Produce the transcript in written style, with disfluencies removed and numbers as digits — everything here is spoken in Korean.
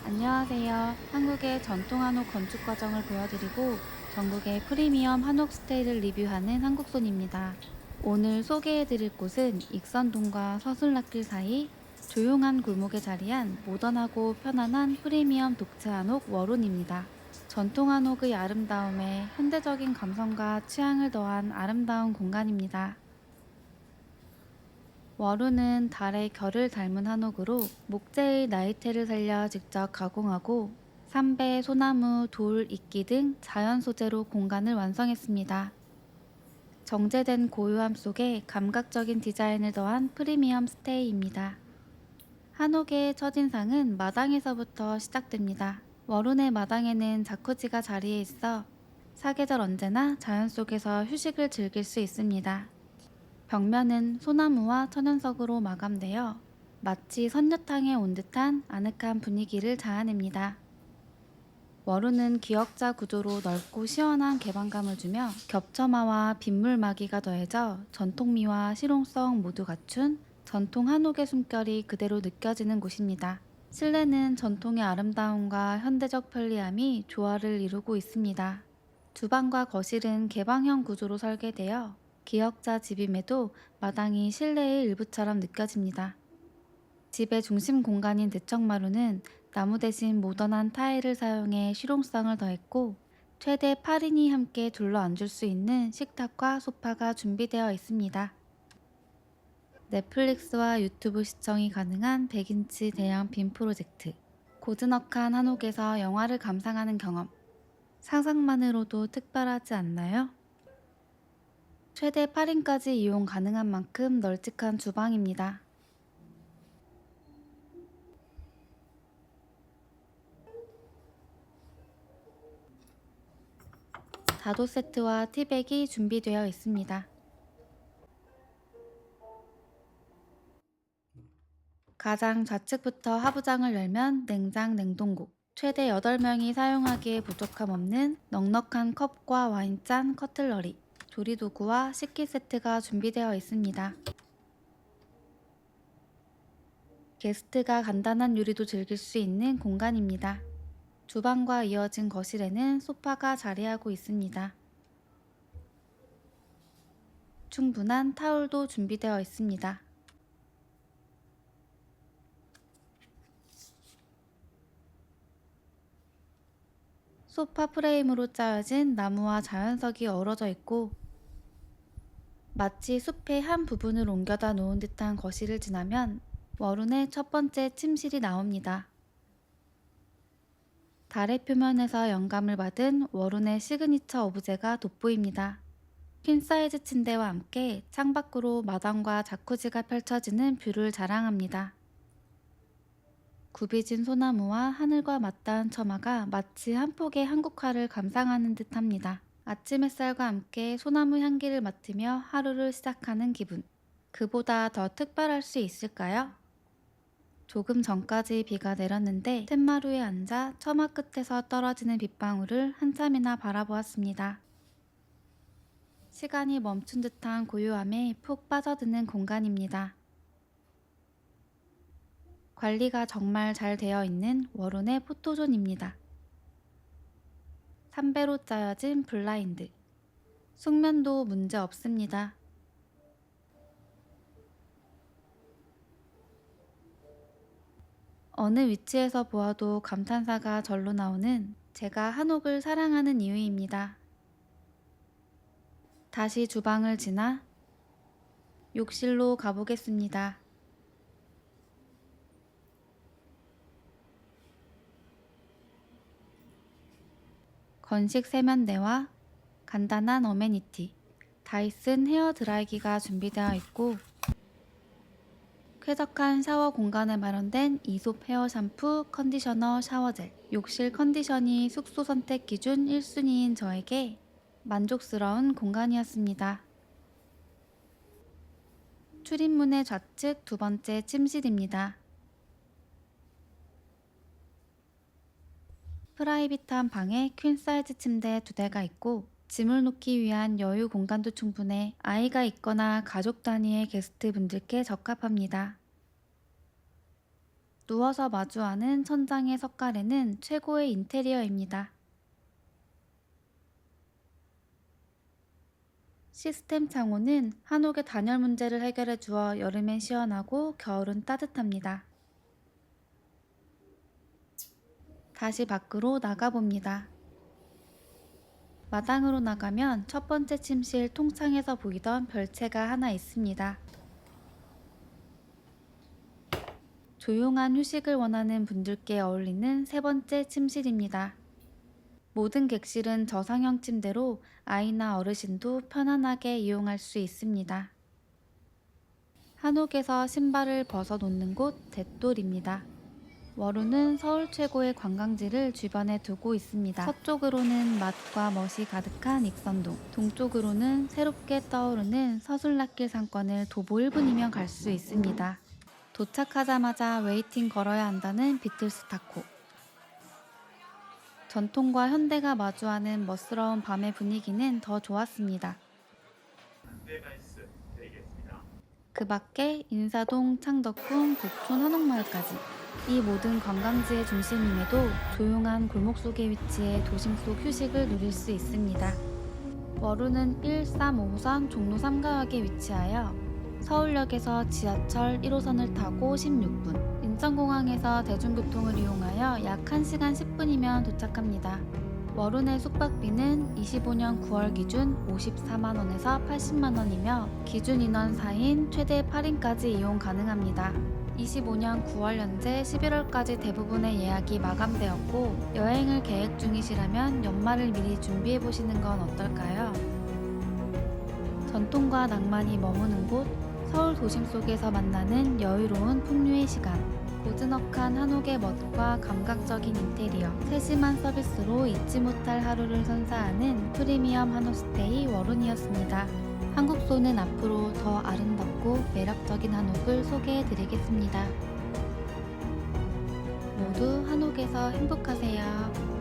안녕하세요. 한국의 전통 한옥 건축 과정을 보여드리고 전국의 프리미엄 한옥 스테이를 리뷰하는 한국손입니다. 오늘 소개해드릴 곳은 익선동과 서술락길 사이 조용한 골목에 자리한 모던하고 편안한 프리미엄 독채 한옥 월운입니다. 전통 한옥의 아름다움에 현대적인 감성과 취향을 더한 아름다운 공간입니다. 월우는 달의 결을 닮은 한옥으로 목재의 나이테를 살려 직접 가공하고 삼배, 소나무, 돌, 이끼 등 자연 소재로 공간을 완성했습니다. 정제된 고요함 속에 감각적인 디자인을 더한 프리미엄 스테이입니다. 한옥의 첫인상은 마당에서부터 시작됩니다. 월운의 마당에는 자쿠지가 자리해 있어 사계절 언제나 자연 속에서 휴식을 즐길 수 있습니다. 벽면은 소나무와 천연석으로 마감되어 마치 선녀탕에 온 듯한 아늑한 분위기를 자아냅니다. 월우는 기역자 구조로 넓고 시원한 개방감을 주며 겹처마와 빗물막이가 더해져 전통미와 실용성 모두 갖춘 전통 한옥의 숨결이 그대로 느껴지는 곳입니다. 실내는 전통의 아름다움과 현대적 편리함이 조화를 이루고 있습니다. 주방과 거실은 개방형 구조로 설계되어 기역자 집임에도 마당이 실내의 일부처럼 느껴집니다. 집의 중심 공간인 대청마루는 나무 대신 모던한 타일을 사용해 실용성을 더했고 최대 8인이 함께 둘러앉을 수 있는 식탁과 소파가 준비되어 있습니다. 넷플릭스와 유튜브 시청이 가능한 100인치 대형 빔 프로젝트, 고즈넉한 한옥에서 영화를 감상하는 경험, 상상만으로도 특별하지 않나요? 최대 8인까지 이용 가능한 만큼 널찍한 주방입니다. 다도 세트와 티백이 준비되어 있습니다. 가장 좌측부터 하부장을 열면 냉장 냉동고, 최대 8명이 사용하기에 부족함 없는 넉넉한 컵과 와인잔 커틀러리, 조리도구와 식기 세트가 준비되어 있습니다. 게스트가 간단한 요리도 즐길 수 있는 공간입니다. 주방과 이어진 거실에는 소파가 자리하고 있습니다. 충분한 타올도 준비되어 있습니다. 소파 프레임으로 짜여진 나무와 자연석이 어우러져 있고 마치 숲의 한 부분을 옮겨다 놓은 듯한 거실을 지나면 월운의 첫 번째 침실이 나옵니다. 달의 표면에서 영감을 받은 월운의 시그니처 오브제가 돋보입니다. 퀸사이즈 침대와 함께 창밖으로 마당과 자쿠지가 펼쳐지는 뷰를 자랑합니다. 굽이진 소나무와 하늘과 맞닿은 처마가 마치 한 폭의 한국화를 감상하는 듯합니다. 아침 햇살과 함께 소나무 향기를 맡으며 하루를 시작하는 기분. 그보다 더 특별할 수 있을까요? 조금 전까지 비가 내렸는데 툇마루에 앉아 처마 끝에서 떨어지는 빗방울을 한참이나 바라보았습니다. 시간이 멈춘 듯한 고요함에 푹 빠져드는 공간입니다. 관리가 정말 잘 되어 있는 월운의 포토존입니다. 3배로 짜여진 블라인드. 숙면도 문제 없습니다. 어느 위치에서 보아도 감탄사가 절로 나오는 제가 한옥을 사랑하는 이유입니다. 다시 주방을 지나 욕실로 가보겠습니다. 건식 세면대와 간단한 어메니티, 다이슨 헤어 드라이기가 준비되어 있고 쾌적한 샤워 공간에 마련된 이솝 헤어 샴푸, 컨디셔너, 샤워젤, 욕실 컨디션이 숙소 선택 기준 1순위인 저에게 만족스러운 공간이었습니다. 출입문의 좌측 두 번째 침실입니다. 프라이빗한 방에 퀸 사이즈 침대 2대가 있고 짐을 놓기 위한 여유 공간도 충분해 아이가 있거나 가족 단위의 게스트분들께 적합합니다. 누워서 마주하는 천장의 석가래는 최고의 인테리어입니다. 시스템 창호는 한옥의 단열 문제를 해결해 주어 여름엔 시원하고 겨울은 따뜻합니다. 다시 밖으로 나가봅니다. 마당으로 나가면 첫 번째 침실 통창에서 보이던 별채가 하나 있습니다. 조용한 휴식을 원하는 분들께 어울리는 세 번째 침실입니다. 모든 객실은 저상형 침대로 아이나 어르신도 편안하게 이용할 수 있습니다. 한옥에서 신발을 벗어놓는 곳 대돌입니다. 워루는 서울 최고의 관광지를 주변에 두고 있습니다. 서쪽으로는 맛과 멋이 가득한 익선동, 동쪽으로는 새롭게 떠오르는 서술락길 상권을 도보 1분이면 갈 수 있습니다. 도착하자마자 웨이팅 걸어야 한다는 비틀스 타코. 전통과 현대가 마주하는 멋스러운 밤의 분위기는 더 좋았습니다. 그 밖에 인사동, 창덕궁, 북촌, 한옥마을까지 이 모든 관광지의 중심임에도 조용한 골목 속에 위치해 도심 속 휴식을 누릴 수 있습니다. 워루는 1-3-5호선 종로 3가역에 위치하여 서울역에서 지하철 1호선을 타고 16분, 인천공항에서 대중교통을 이용하여 약 1시간 10분이면 도착합니다. 워루 내 숙박비는 25년 9월 기준 54만원에서 80만원이며 기준 인원 4인 최대 8인까지 이용 가능합니다. 25년 9월 현재 11월까지 대부분의 예약이 마감되었고 여행을 계획 중이시라면 연말을 미리 준비해보시는 건 어떨까요? 전통과 낭만이 머무는 곳, 서울 도심 속에서 만나는 여유로운 풍류의 시간, 고즈넉한 한옥의 멋과 감각적인 인테리어, 세심한 서비스로 잊지 못할 하루를 선사하는 프리미엄 한옥스테이 워룬이었습니다. 한국소는 앞으로 더 아름답고 매력적인 한옥을 소개해드리겠습니다. 모두 한옥에서 행복하세요.